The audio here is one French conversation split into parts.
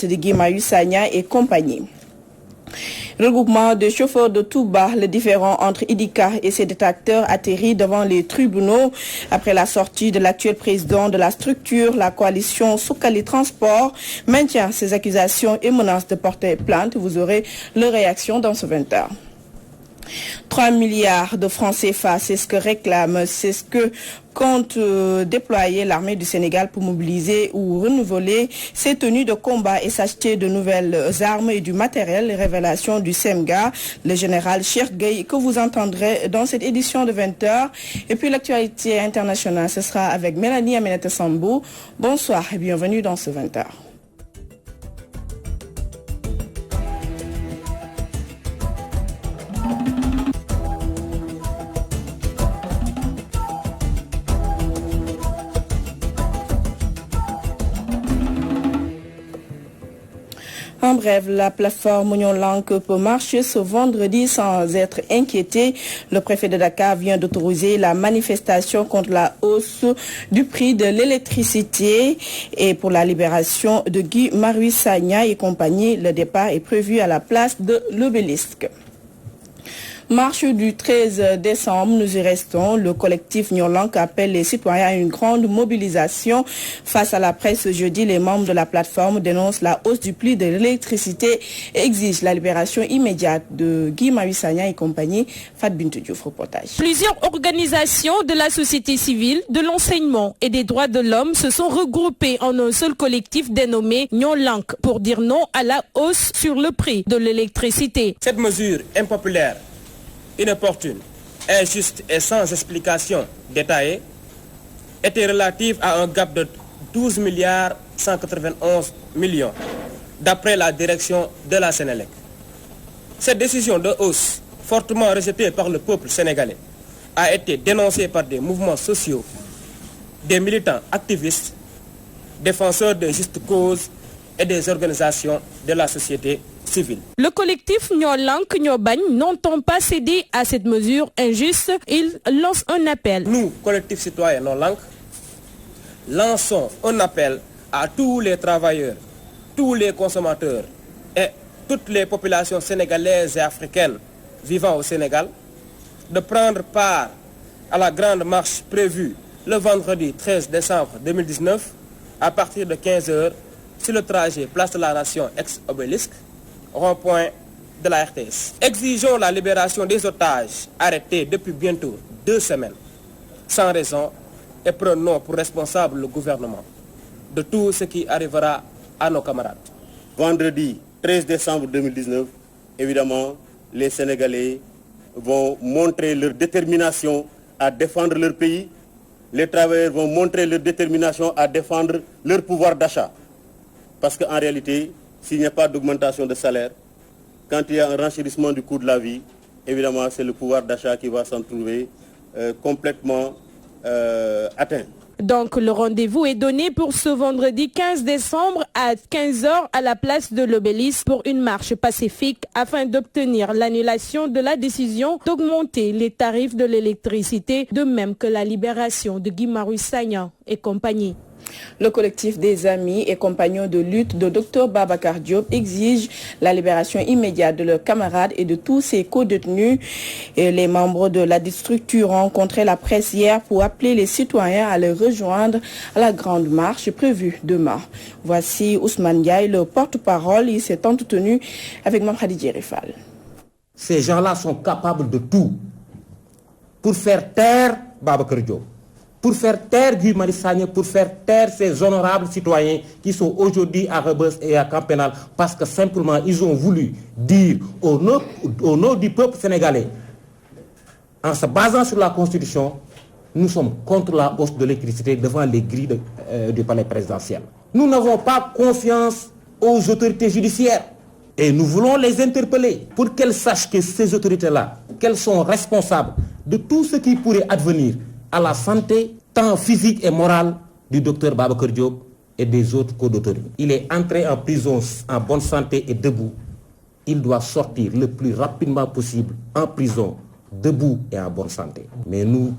immédiate de Guy Marius Sagna et compagnie. Regroupement de chauffeurs de Touba, le différend entre IDICA et ses détracteurs atterrit devant les tribunaux. Après la sortie de l'actuel président de la structure, la coalition Soukali Transport maintient ses accusations et menace de porter plainte. Vous aurez leur réaction dans ce 20h. 3 milliards de francs CFA, c'est ce que réclame, c'est ce que compte déployer l'armée du Sénégal pour mobiliser ou renouveler ses tenues de combat et s'acheter de nouvelles armes et du matériel. Révélation du SEMGA, le général Cheikh Gueye, que vous entendrez dans cette édition de 20h. Et puis l'actualité internationale, ce sera avec Mélanie Aminata Sambou. Bonsoir et bienvenue dans ce 20h. En bref, la plateforme Union Langue peut marcher ce vendredi sans être inquiétée. Le préfet de Dakar vient d'autoriser la manifestation contre la hausse du prix de l'électricité et pour la libération de Guy Marius Sagna et compagnie. Le départ est prévu à la place de l'Obélisque. Marche du 13 décembre, nous y restons. Le collectif Nyolank appelle les citoyens à une grande mobilisation. Face à la presse ce jeudi, les membres de la plateforme dénoncent la hausse du prix de l'électricité et exigent la libération immédiate de Guy Marius Sagna et compagnie. Fat Bintou Diouf, reportage. Plusieurs organisations de la société civile, de l'enseignement et des droits de l'homme se sont regroupées en un seul collectif dénommé Nyolank pour dire non à la hausse sur le prix de l'électricité. Cette mesure impopulaire, inopportune, injuste et sans explication détaillée était relative à un gap de 12 milliards 191 millions d'après la direction de la Sénélec. Cette décision de hausse, fortement rejetée par le peuple sénégalais, a été dénoncée par des mouvements sociaux, des militants activistes, défenseurs de justes causes et des organisations de la société civile. Le collectif Nyolank Nyobagne n'entend pas céder à cette mesure injuste. Il lance un appel. Nous, collectif citoyen Nyolank, lançons un appel à tous les travailleurs, tous les consommateurs et toutes les populations sénégalaises et africaines vivant au Sénégal de prendre part à la grande marche prévue le vendredi 13 décembre 2019 à partir de 15h sur le trajet Place de la Nation ex-Obélisque, rond-point de la RTS. Exigeons la libération des otages arrêtés depuis bientôt 2 semaines, sans raison, et prenons pour responsable le gouvernement de tout ce qui arrivera à nos camarades. Vendredi 13 décembre 2019, évidemment, les Sénégalais vont montrer leur détermination à défendre leur pays. Les travailleurs vont montrer leur détermination à défendre leur pouvoir d'achat. Parce qu'en réalité, s'il n'y a pas d'augmentation de salaire, quand il y a un renchérissement du coût de la vie, évidemment, c'est le pouvoir d'achat qui va s'en trouver complètement atteint. Donc le rendez-vous est donné pour ce vendredi 15 décembre à 15h à la place de l'Obélisque pour une marche pacifique afin d'obtenir l'annulation de la décision d'augmenter les tarifs de l'électricité, de même que la libération de Guy Marius Sagna et compagnie. Le collectif des amis et compagnons de lutte de Dr Babacar Diop exige la libération immédiate de leurs camarades et de tous ses co-détenus. Et les membres de la structure ont rencontré la presse hier pour appeler les citoyens à les rejoindre à la grande marche prévue demain. Voici Ousmane Diaye, le porte-parole. Il s'est entretenu avec Mme Khadija Rifal. Ces gens-là sont capables de tout pour faire taire Babacar Diop, pour faire taire Guy Marius Sagna, pour faire taire ces honorables citoyens qui sont aujourd'hui à Rebeuss et à Camp Pénal, parce que simplement ils ont voulu dire au nom du peuple sénégalais, en se basant sur la Constitution, nous sommes contre la hausse de l'électricité devant les grilles du palais présidentiel. Nous n'avons pas confiance aux autorités judiciaires et nous voulons les interpeller pour qu'elles sachent que ces autorités-là, qu'elles sont responsables de tout ce qui pourrait advenir à la santé, tant physique et morale, du docteur Babacar Diop et des autres co-d'auteurs. Il est entré en prison en bonne santé et debout. Il doit sortir le plus rapidement possible en prison, debout et en bonne santé. Mais nous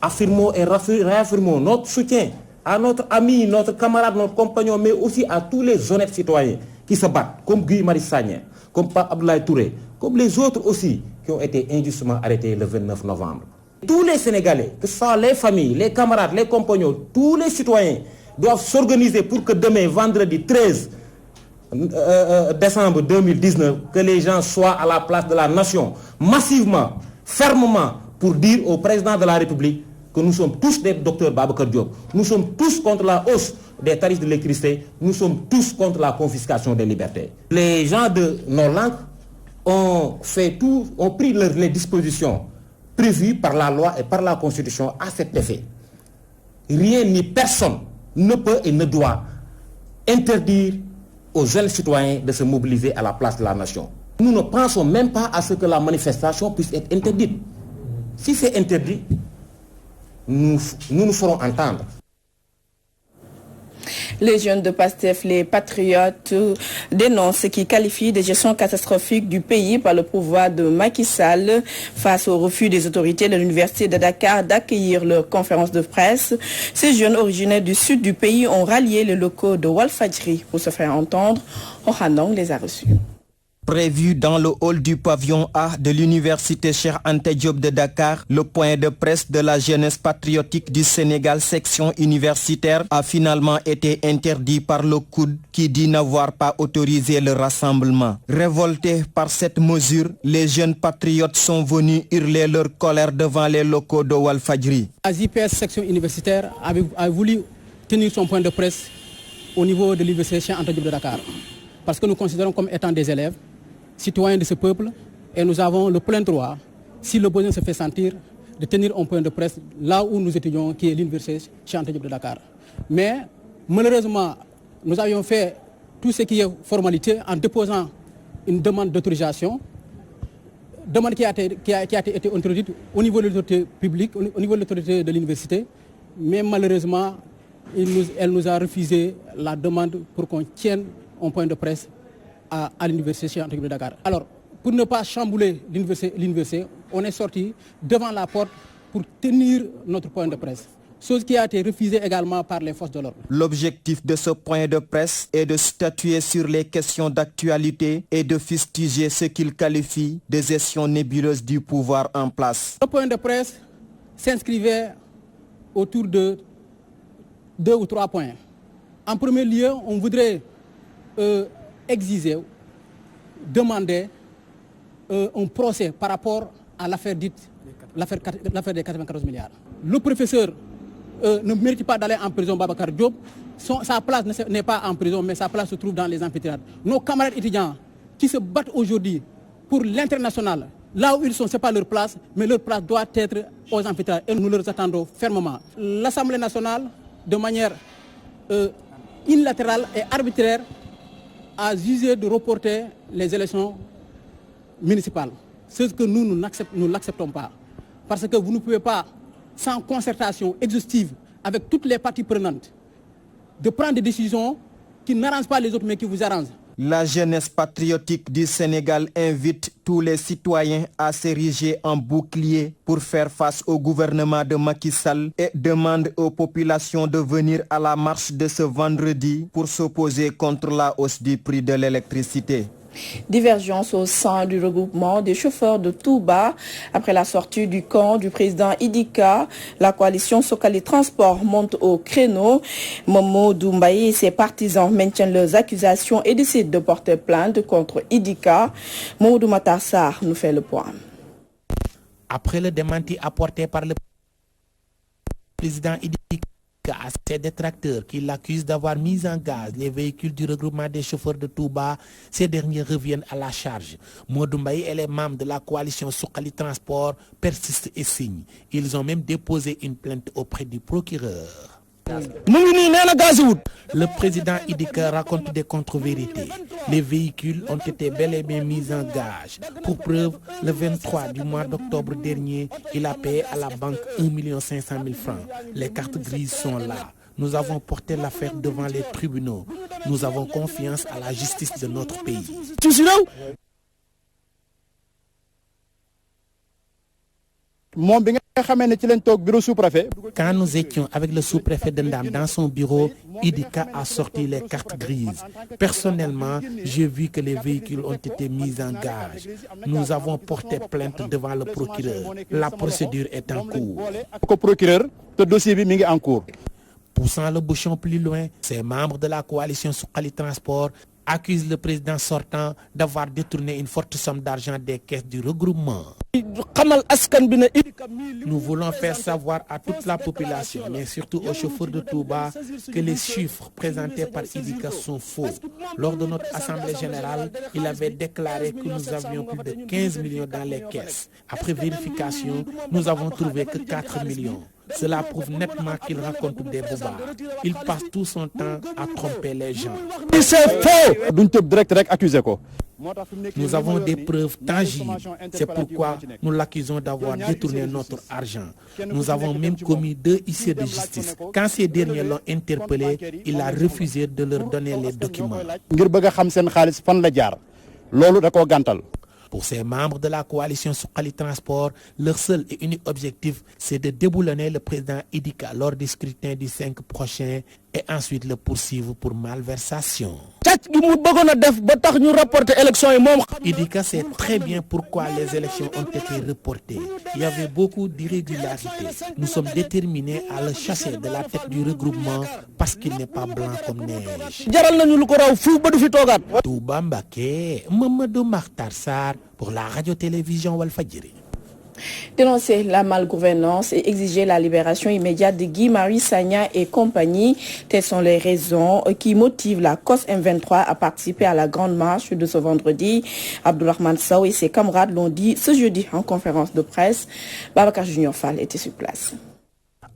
affirmons et réaffirmons notre soutien à notre ami, notre camarade, notre compagnon, mais aussi à tous les honnêtes citoyens qui se battent, comme Guy Marius Sagna, comme Pape Abdoulaye Touré, comme les autres aussi qui ont été injustement arrêtés le 29 novembre. Tous les Sénégalais, que ce soit les familles, les camarades, les compagnons, tous les citoyens doivent s'organiser pour que demain, vendredi 13 décembre 2019, que les gens soient à la place de la nation, massivement, fermement, pour dire au président de la République que nous sommes tous des docteurs Babacar Diop. Nous sommes tous contre la hausse des tarifs de l'électricité. Nous sommes tous contre la confiscation des libertés. Les gens de nos langues ont pris les dispositions prévues par la loi et par la Constitution à cet effet. Rien ni personne ne peut et ne doit interdire aux jeunes citoyens de se mobiliser à la place de la nation. Nous ne pensons même pas à ce que la manifestation puisse être interdite. Si c'est interdit, nous nous ferons entendre. Les jeunes de PASTEF, les patriotes, dénoncent ce qu'ils qualifient de gestion catastrophique du pays par le pouvoir de Macky Sall face au refus des autorités de l'Université de Dakar d'accueillir leur conférence de presse. Ces jeunes originaires du sud du pays ont rallié les locaux de Walfadjri pour se faire entendre. Oranong les a reçus. Prévu dans le hall du pavillon A de l'université Cheikh Anta Diop de Dakar, le point de presse de la jeunesse patriotique du Sénégal section universitaire a finalement été interdit par le COUD qui dit n'avoir pas autorisé le rassemblement. Révoltés par cette mesure, les jeunes patriotes sont venus hurler leur colère devant les locaux de Walfadjri. La JPS section universitaire a voulu tenir son point de presse au niveau de l'université Cheikh Anta Diop de Dakar parce que nous considérons comme étant des élèves citoyens de ce peuple et nous avons le plein droit, si le besoin se fait sentir, de tenir un point de presse là où nous étudions, qui est l'université Cheikh Anta Diop de Dakar. Mais malheureusement, nous avions fait tout ce qui est formalité en déposant une demande d'autorisation, demande qui a été introduite au niveau de l'autorité publique, au niveau de l'autorité de l'université, mais malheureusement, elle nous a refusé la demande pour qu'on tienne un point de presse à l'université Cheikh Anta Diop de Dakar. Alors, pour ne pas chambouler l'université, on est sorti devant la porte pour tenir notre point de presse. Chose qui a été refusée également par les forces de l'ordre. L'objectif de ce point de presse est de statuer sur les questions d'actualité et de fustiger ce qu'il qualifie de gestion nébuleuse du pouvoir en place. Le point de presse s'inscrivait autour de 2 ou 3 points. En premier lieu, on voudrait exiger, demander un procès par rapport à l'affaire dite, l'affaire des 94 milliards. Le professeur ne mérite pas d'aller en prison, Babacar Diop. Sa place n'est pas en prison, mais sa place se trouve dans les amphithéâtres. Nos camarades étudiants qui se battent aujourd'hui pour l'international, là où ils sont, ce n'est pas leur place, mais leur place doit être aux amphithéâtres. Et nous leur attendons fermement. L'Assemblée nationale, de manière unilatérale et arbitraire, a jugé de reporter les élections municipales. C'est ce que nous n'acceptons pas. Parce que vous ne pouvez pas, sans concertation exhaustive avec toutes les parties prenantes, de prendre des décisions qui n'arrangent pas les autres mais qui vous arrangent. La jeunesse patriotique du Sénégal invite tous les citoyens à s'ériger en bouclier pour faire face au gouvernement de Macky Sall et demande aux populations de venir à la marche de ce vendredi pour s'opposer contre la hausse du prix de l'électricité. Divergence au sein du regroupement des chauffeurs de Touba. Après la sortie du camp du président Idika, la coalition Sokali Transport monte au créneau. Momo Doumbaye et ses partisans maintiennent leurs accusations et décident de porter plainte contre Idika. Mamadou Matarsar nous fait le point. Après le démenti apporté par le président Idika à ses détracteurs qui l'accusent d'avoir mis en gaz les véhicules du regroupement des chauffeurs de Touba, ces derniers reviennent à la charge. Modou Mbaye et les membres de la coalition Sokali Transport persistent et signent. Ils ont même déposé une plainte auprès du procureur. Le président Idika raconte des contre-vérités. Les véhicules ont été bel et bien mis en gage. Pour preuve, le 23 du mois d'octobre dernier, il a payé à la banque 1 500 000 francs. Les cartes grises sont là. Nous avons porté l'affaire devant les tribunaux. Nous avons confiance à la justice de notre pays. Quand nous étions avec le sous-préfet de Ndam dans son bureau, Idika a sorti les cartes grises. Personnellement, j'ai vu que les véhicules ont été mis en gage. Nous avons porté plainte devant le procureur. La procédure est en cours. Poussant le bouchon plus loin, ces membres de la coalition Suqali Transport accusent le président sortant d'avoir détourné une forte somme d'argent des caisses du regroupement. Nous voulons faire savoir à toute la population, mais surtout aux chauffeurs de Touba, que les chiffres présentés par Idika sont faux. Lors de notre assemblée générale, il avait déclaré que nous avions plus de 15 millions dans les caisses. Après vérification, nous avons trouvé que 4 millions. Cela prouve nettement qu'il raconte des bobards. Il passe tout son temps à tromper les gens. C'est faux. Nous avons des preuves tangibles. C'est pourquoi nous l'accusons d'avoir détourné notre argent. Nous avons même commis 2 huissiers de justice. Quand ces derniers l'ont interpellé, il a refusé de leur donner les documents. Pour ces membres de la coalition Suqali Transport, leur seul et unique objectif, c'est de déboulonner le président Idika lors du scrutin du 5 prochain et ensuite le poursuivre pour malversation. Idika sait très bien pourquoi les élections ont été reportées. Il y avait beaucoup d'irrégularités. Nous sommes déterminés à le chasser de la tête du regroupement parce qu'il n'est pas blanc comme neige. Touba Mbaké, Mamadou Makhtar Sarr pour la radio-télévision Walfadjri. Dénoncer la malgouvernance et exiger la libération immédiate de Guy Marius Sagna et compagnie. Telles sont les raisons qui motivent la COS M23 à participer à la grande marche de ce vendredi. Abdourahmane Sow et ses camarades l'ont dit ce jeudi en conférence de presse. Babacar Junior Fall était sur place.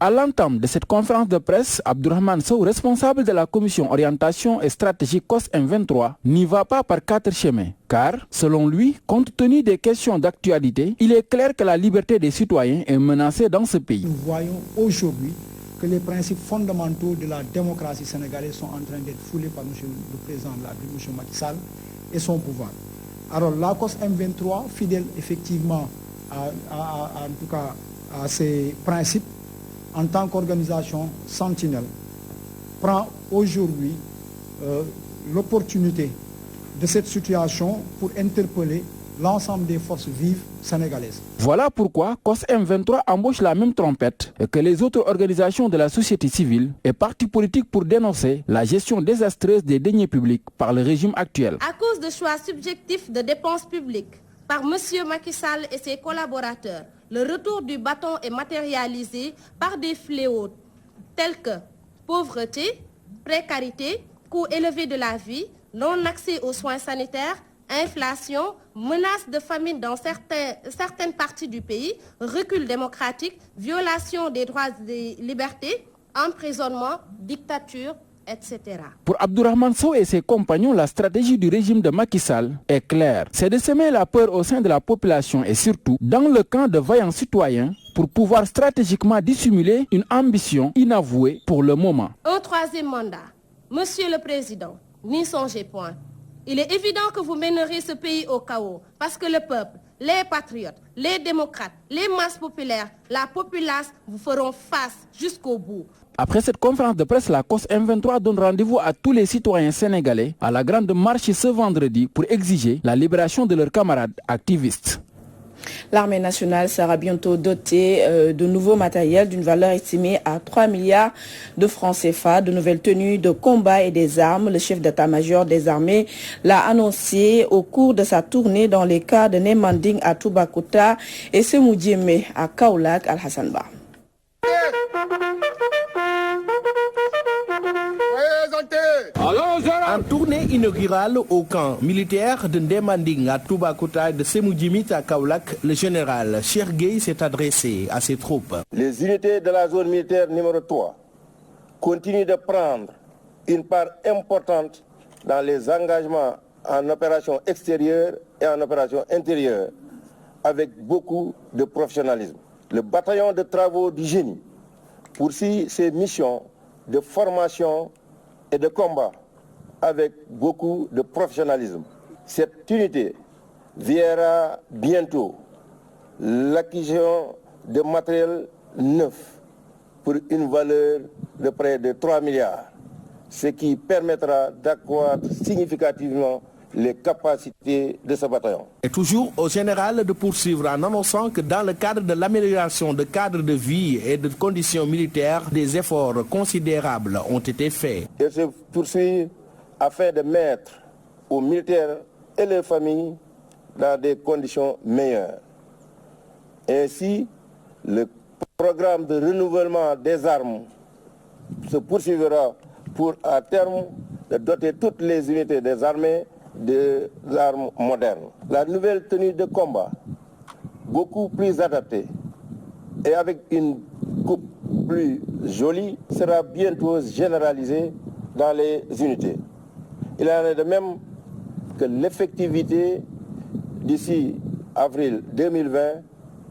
À l'entame de cette conférence de presse, Abdourahmane Sow, responsable de la commission orientation et stratégie COS M23, n'y va pas par 4 chemins. Car, selon lui, compte tenu des questions d'actualité, il est clair que la liberté des citoyens est menacée dans ce pays. Nous voyons aujourd'hui que les principes fondamentaux de la démocratie sénégalaise sont en train d'être foulés par le président de la République, M. Macky Sall, et son pouvoir. Alors la COS M23, fidèle effectivement en tout cas à ces principes, en tant qu'organisation sentinelle, prend aujourd'hui l'opportunité de cette situation pour interpeller l'ensemble des forces vives sénégalaises. Voilà pourquoi COS M23 embauche la même trompette que les autres organisations de la société civile et partis politiques pour dénoncer la gestion désastreuse des deniers publics par le régime actuel. À cause de choix subjectifs de dépenses publiques par M. Macky Sall et ses collaborateurs, le retour du bâton est matérialisé par des fléaux tels que pauvreté, précarité, coût élevé de la vie, non-accès aux soins sanitaires, inflation, menace de famine dans certaines parties du pays, recul démocratique, violation des droits et des libertés, emprisonnement, dictature, etc. Pour Abdourahmane Sow et ses compagnons, la stratégie du régime de Macky Sall est claire. C'est de semer la peur au sein de la population et surtout dans le camp de vaillants citoyens pour pouvoir stratégiquement dissimuler une ambition inavouée pour le moment. Un troisième mandat. Monsieur le Président, n'y songez point. Il est évident que vous mènerez ce pays au chaos parce que le peuple, les patriotes, les démocrates, les masses populaires, la populace vous feront face jusqu'au bout. Après cette conférence de presse, la COS M23 donne rendez-vous à tous les citoyens sénégalais à la grande marche ce vendredi pour exiger la libération de leurs camarades activistes. L'armée nationale sera bientôt dotée de nouveaux matériels d'une valeur estimée à 3 milliards de francs CFA, de nouvelles tenues de combat et des armes. Le chef d'état-major des armées l'a annoncé au cours de sa tournée dans les cas de Nemanding à Toubacouta et Semoudiémé à Kaolack Al-Hassan Ba. En tournée inaugurale au camp militaire de Ndemanding à Toubacouta et de Semoudiémé à Kaolack, le général Cheikh Gueye s'est adressé à ses troupes. Les unités de la zone militaire numéro 3 continuent de prendre une part importante dans les engagements en opération extérieure et en opération intérieure avec beaucoup de professionnalisme. Le bataillon de travaux du génie poursuit ses missions de formation et de combat avec beaucoup de professionnalisme. Cette unité verra bientôt l'acquisition de matériel neuf pour une valeur de près de 3 milliards, ce qui permettra d'accroître significativement les capacités de ce bataillon. Et toujours au général de poursuivre en annonçant que dans le cadre de l'amélioration de cadre de vie et de conditions militaires, des efforts considérables ont été faits. Et se poursuit afin de mettre aux militaires et leurs familles dans des conditions meilleures. Ainsi, le programme de renouvellement des armes se poursuivra pour, à terme, de doter toutes les unités des armées d'armes modernes. La nouvelle tenue de combat, beaucoup plus adaptée et avec une coupe plus jolie, sera bientôt généralisée dans les unités. Il en est de même que l'effectivité d'ici avril 2020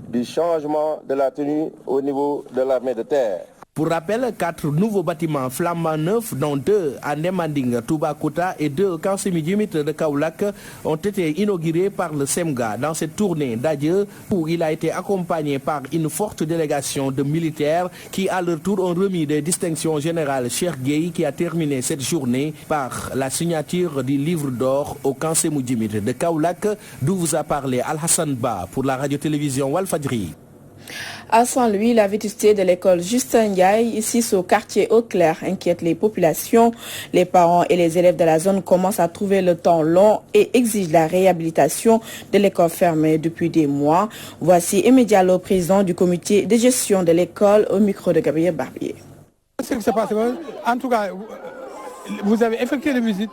du changement de la tenue au niveau de l'armée de terre. Pour rappel, 4 nouveaux bâtiments flambant neufs, dont 2 à Ndemanding, Toubacouta et 2 au Camp Sémidjimit de Kaolack, ont été inaugurés par le SEMGA dans cette tournée d'adieu où il a été accompagné par une forte délégation de militaires qui à leur tour ont remis des distinctions générales. Cheikh Gueye qui a terminé cette journée par la signature du livre d'or au Camp Sémidjimit de Kaolack, d'où vous a parlé Al-Hassan Ba pour la radio-télévision Walfadjri. À Saint-Louis, la vétusté de l'école Justin Ndiaye, ici au quartier Eau-Claire, inquiète les populations. Les parents et les élèves de la zone commencent à trouver le temps long et exigent la réhabilitation de l'école fermée depuis des mois. Voici Aimé Diallo, président du comité de gestion de l'école, au micro de Gabriel Barbier. Ce qui se passe, en tout cas, vous avez effectué les visites.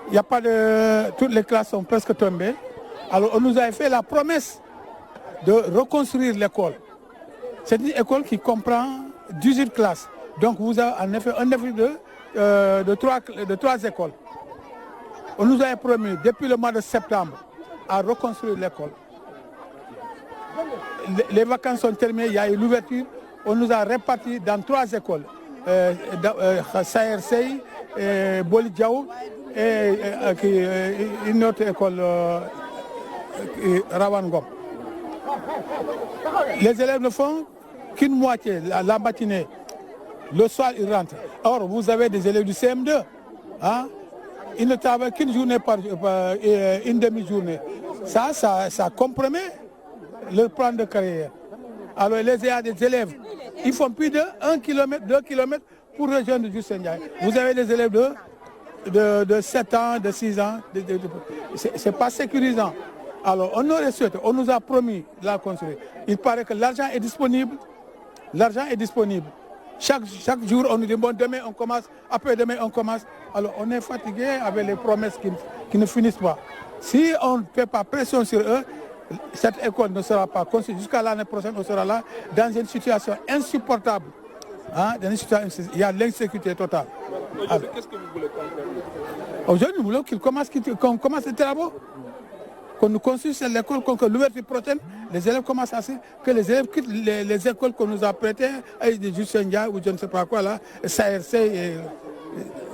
Il n'y a pas de... Toutes les classes sont presque tombées. Alors on nous a fait la promesse de reconstruire l'école. C'est une école qui comprend 18 classes. Donc vous avez en effet un effet de 3 écoles. On nous a promis depuis le mois de septembre à reconstruire l'école. Les vacances sont terminées, il y a eu l'ouverture. On nous a répartis dans 3 écoles. Saher Sey, Boli Diaw et une autre école, Rawangom. Les élèves ne font qu'une moitié, la matinée. Le soir, ils rentrent. Or, vous avez des élèves du CM2. Hein? Ils ne travaillent qu'une journée une demi-journée. Ça compromet leur plan de carrière. Alors, il y a des élèves, ils font plus de 1 km, 2 km pour rejoindre Justin Ndiaye. Vous avez des élèves de 7 ans, de 6 ans. C'est pas sécurisant. Alors, on aurait souhaité, on nous a promis de la construire. Il paraît que l'argent est disponible. L'argent est disponible. Chaque jour, on nous dit, bon, demain on commence, après-demain on commence. Alors, on est fatigué avec les promesses qui ne finissent pas. Si on ne fait pas pression sur eux, cette école ne sera pas construite. Jusqu'à l'année prochaine, on sera là dans une situation insupportable. Hein? Il y a l'insécurité totale. Aujourd'hui, qu'est-ce que vous voulez concrètement? Aujourd'hui, nous voulons qu'on commence les travaux. Qu'on nous construise l'école, que l'ouverture prochaine, les élèves commencent à que les élèves quittent les écoles qu'on nous a prêtées, de Justin Ndiaye ou je ne sais pas quoi là, SARC,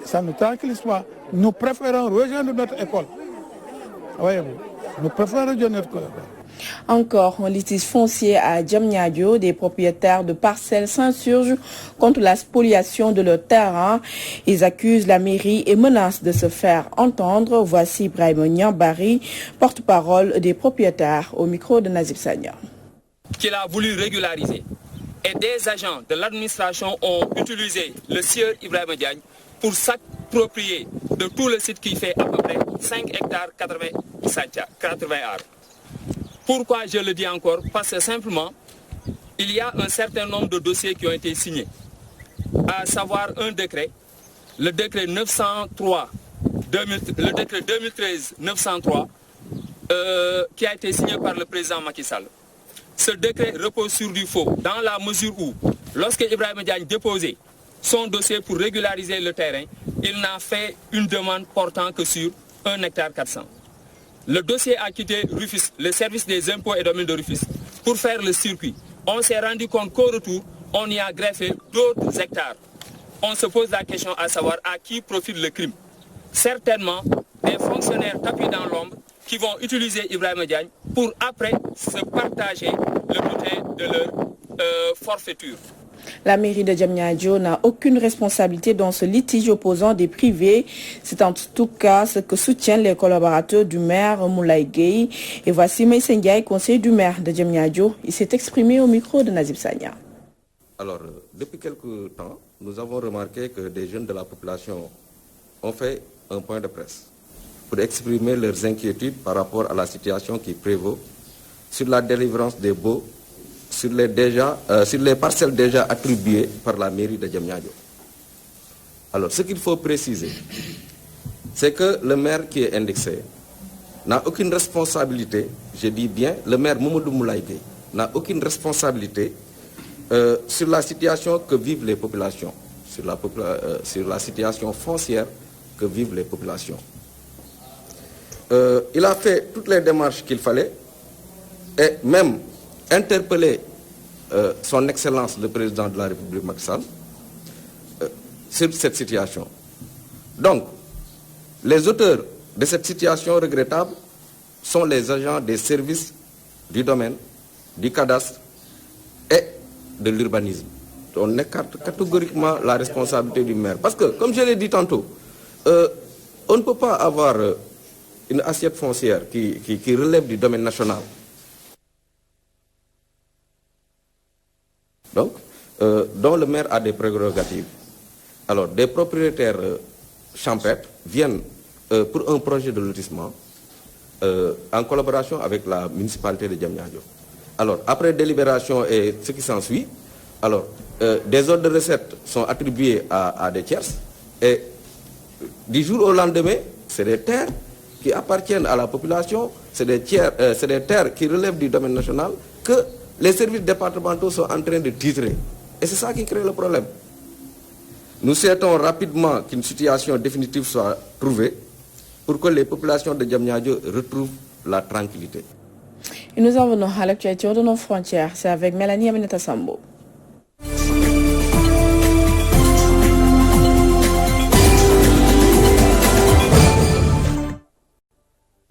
ça ne nous tranquillise pas. Nous préférons rejoindre notre école. Voyez-vous, nous préférons rejoindre notre école. Encore un litige foncier à Diamniadio, des propriétaires de parcelles s'insurgent contre la spoliation de leur terrain. Ils accusent la mairie et menacent de se faire entendre. Voici Ibrahim Niambari, porte-parole des propriétaires, au micro de Nazib Sagna. Qu'il a voulu régulariser. Et des agents de l'administration ont utilisé le sieur Ibrahim Diagne pour s'approprier de tout le site qui fait à peu près 5 hectares 80 arbres. Pourquoi je le dis encore? Parce que simplement, il y a un certain nombre de dossiers qui ont été signés. À savoir un décret, le décret 903, le décret 2013-903, qui a été signé par le président Macky Sall. Ce décret repose sur du faux, dans la mesure où, lorsque Ibrahim Diagne déposait son dossier pour régulariser le terrain, il n'a fait une demande portant que sur 1 hectare 400. Le dossier a quitté Rufisque, le service des impôts et domaines de Rufisque, pour faire le circuit. On s'est rendu compte qu'au retour, on y a greffé d'autres hectares. On se pose la question à savoir à qui profite le crime. Certainement des fonctionnaires tapis dans l'ombre qui vont utiliser Ibrahima Diagne pour après se partager le butin de leur forfaiture. La mairie de Diamniadio n'a aucune responsabilité dans ce litige opposant des privés. C'est en tout cas ce que soutiennent les collaborateurs du maire Moulay Gueye. Et voici Maïsen Ndiaye, conseiller du maire de Diamniadio. Il s'est exprimé au micro de Nazib Sagna. Alors, depuis quelque temps, nous avons remarqué que des jeunes de la population ont fait un point de presse pour exprimer leurs inquiétudes par rapport à la situation qui prévaut sur la délivrance des baux sur les parcelles déjà attribuées par la mairie de Diamniadio. Alors, ce qu'il faut préciser, c'est que le maire qui est indexé n'a aucune responsabilité, je dis bien, le maire Mamadou Moulay Gueye n'a aucune responsabilité sur la situation que vivent les populations, sur la situation foncière que vivent les populations. Il a fait toutes les démarches qu'il fallait et même interpeller son Excellence le Président de la République Macky Sall sur cette situation. Donc, les auteurs de cette situation regrettable sont les agents des services du domaine, du cadastre et de l'urbanisme. On écarte catégoriquement la responsabilité du maire. Parce que, comme je l'ai dit tantôt, on ne peut pas avoir une assiette foncière qui relève du domaine national. Donc, dont le maire a des prérogatives. Alors, des propriétaires champêtres viennent pour un projet de lotissement en collaboration avec la municipalité de Diamniadio. Alors, après délibération et ce qui s'ensuit, alors, des ordres de recettes sont attribués à des tierces et du jour au lendemain, c'est des terres qui appartiennent à la population, c'est des terres qui relèvent du domaine national que les services départementaux sont en train de titrer. Et c'est ça qui crée le problème. Nous souhaitons rapidement qu'une situation définitive soit trouvée pour que les populations de Diamniadio retrouvent la tranquillité. Et nous en venons à l'actualité de nos frontières. C'est avec Mélanie Aminata Sambo.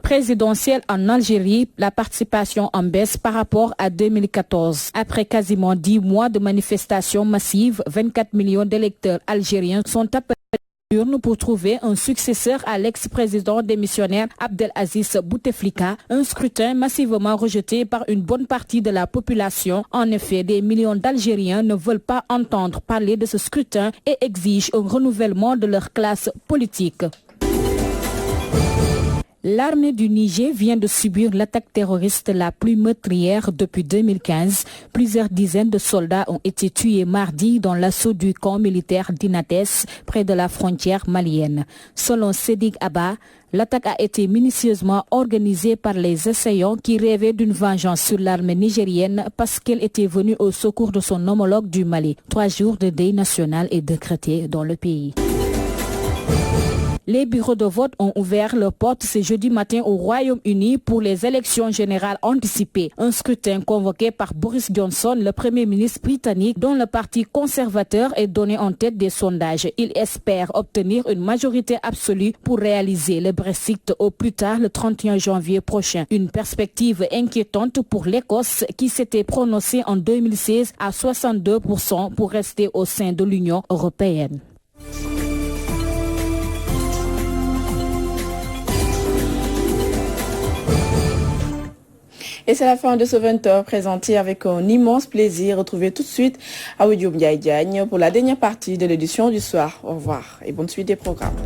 Présidentielle en Algérie, la participation en baisse par rapport à 2014. Après quasiment 10 mois de manifestations massives, 24 millions d'électeurs algériens sont appelés à l'urne pour trouver un successeur à l'ex-président démissionnaire Abdelaziz Bouteflika, un scrutin massivement rejeté par une bonne partie de la population. En effet, des millions d'Algériens ne veulent pas entendre parler de ce scrutin et exigent un renouvellement de leur classe politique. L'armée du Niger vient de subir l'attaque terroriste la plus meurtrière depuis 2015. Plusieurs dizaines de soldats ont été tués mardi dans l'assaut du camp militaire d'Inates, près de la frontière malienne. Selon Sédik Abba, l'attaque a été minutieusement organisée par les assaillants qui rêvaient d'une vengeance sur l'armée nigérienne parce qu'elle était venue au secours de son homologue du Mali. 3 jours de deuil national est décrété dans le pays. Les bureaux de vote ont ouvert leurs portes ce jeudi matin au Royaume-Uni pour les élections générales anticipées. Un scrutin convoqué par Boris Johnson, le Premier ministre britannique, dont le parti conservateur est donné en tête des sondages. Il espère obtenir une majorité absolue pour réaliser le Brexit au plus tard le 31 janvier prochain. Une perspective inquiétante pour l'Écosse qui s'était prononcée en 2016 à 62% pour rester au sein de l'Union européenne. Et c'est la fin de ce 20h présenté avec un immense plaisir. Retrouvez tout de suite Aoudio Diagne pour la dernière partie de l'édition du soir. Au revoir et bonne suite des programmes.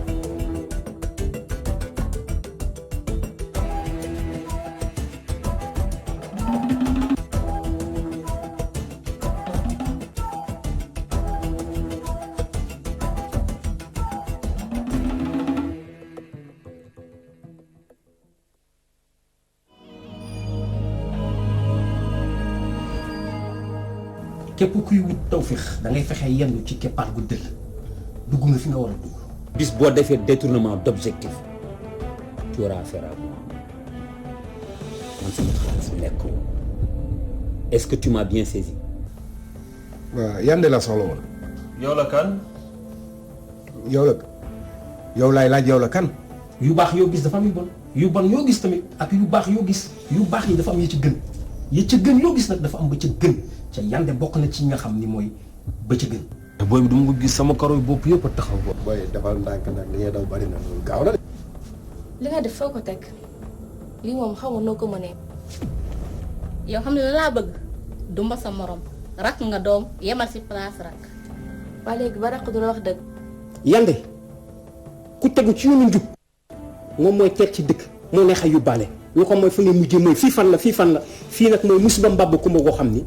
képp kuy wut tawfeex da ngay fexe yendu ci keppaar gu dëgg dugg nga fi nga war a dugg. bis boo defee détournement d'objectif tu auras affaire à moi man sama xaalis lekk ko est-ce que tu m'as bien saisi. waaw yande la soxla woon. yow la kan. yow laay laaj yow la kan. yu baax yoo gis dafa am yu bon. yu bon yoo gis tamit ak yu baax yoo gis yu baax yi dafa am ya ca gën ya ca gën yoo gis nag dafa am ba ca gën ca Yandé bokk na ci nga xam ni mooy ba ca gën. te booy bi du ma ko gis sama karo bopp yëpp a taxaw. booy defal ndànk nag li ngay daw bari na loolu gaaw na de. li nga def foo ko teg lii moom xaw ma noo ko mënee. yow xam ne la laa bëgg dumba sa morom rak nga doom yemal si place rak. waa léegi ba rak du la wax dëgg. Yandé ku tegu ci yoonu njub moom mooy teg ci dëkk moo neex a yóbbaale lu ko mooy fu ne mujjee mooy fii fan la fii nag mooy musiba mbàbb ku ma koo xam ni